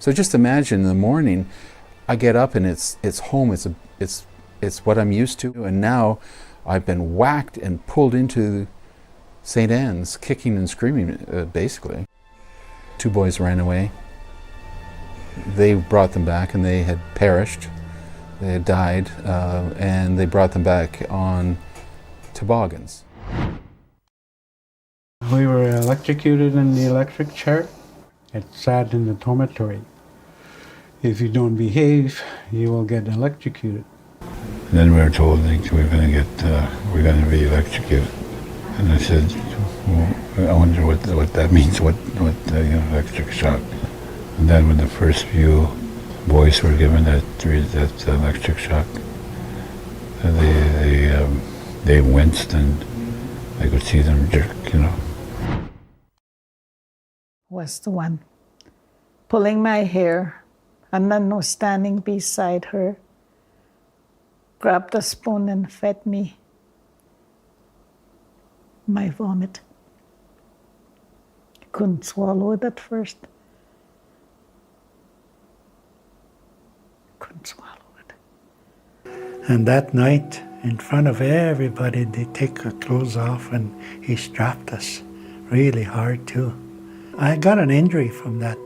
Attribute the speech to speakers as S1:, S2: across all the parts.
S1: So just imagine in the morning, I get up and it's home. It's what I'm used to, and now I've been whacked and pulled into St. Anne's, kicking and screaming, basically. 2 boys ran away. They brought them back, and they had perished. They had died, and they brought them back on toboggans.
S2: We were electrocuted in the electric chair. It sat in the dormitory. If you don't behave, you will get electrocuted.
S3: And then we were told that we're going to be electrocuted. And I said, well, I wonder what that means, what electric shock. And then when the first few boys were given that electric shock, they winced, and I could see them jerk,
S4: Was the one pulling my hair, and then was standing beside her, grabbed a spoon and fed me my vomit. I couldn't swallow it at first. Couldn't swallow it.
S2: And that night, in front of everybody, they take our clothes off, and he strapped us really hard too. I got an injury from that,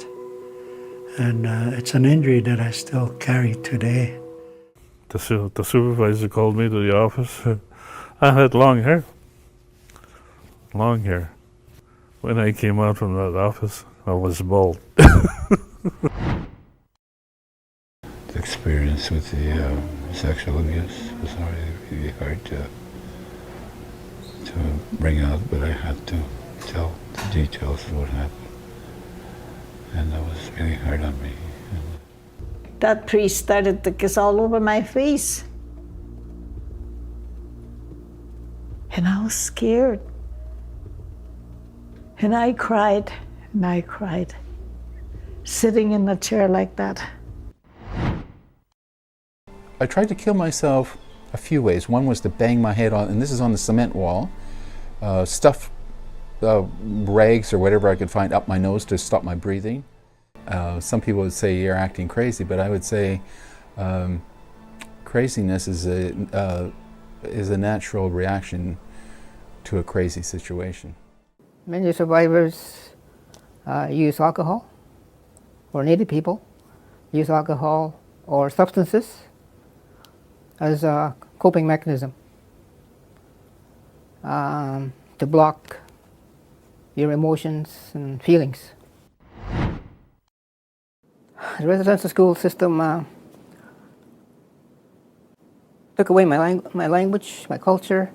S2: and it's an injury that I still carry today.
S5: The supervisor called me to the office. I had long hair. Long hair. When I came out from that office, I was bald.
S3: The experience with the sexual abuse was really hard to bring out, but I had to tell the details of what happened. And that was really hard on me.
S4: That priest started to kiss all over my face. And I was scared. And I cried, sitting in the chair like that.
S1: I tried to kill myself a few ways. One was to bang my head on, and this is on the cement wall, stuff rags or whatever I could find up my nose to stop my breathing. Some people would say you're acting crazy, but I would say craziness is a natural reaction to a crazy situation.
S6: Many survivors use alcohol, or Native people use alcohol or substances as a coping mechanism to block your emotions and feelings. The residential school system took away my language, my culture,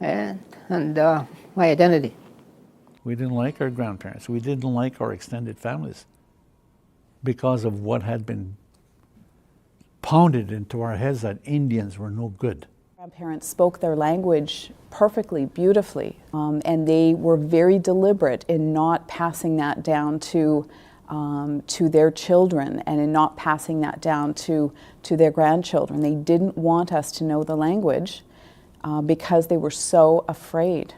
S6: and my identity.
S7: We didn't like our grandparents. We didn't like our extended families because of what had been pounded into our heads that Indians were no good.
S8: Grandparents spoke their language perfectly, beautifully, and they were very deliberate in not passing that down to their children and in not passing that down to their grandchildren. They didn't want us to know the language because they were so afraid.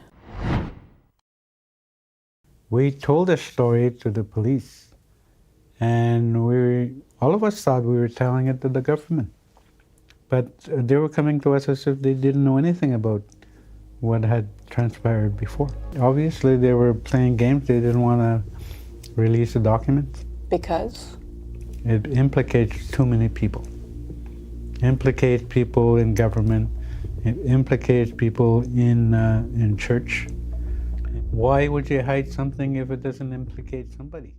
S2: We told a story to the police, and all of us thought we were telling it to the government. But they were coming to us as if they didn't know anything about what had transpired before. Obviously, they were playing games. They didn't want to release the documents.
S8: Because?
S2: It implicates too many people. Implicates people in government. It implicates people in church. Why would you hide something if it doesn't implicate somebody?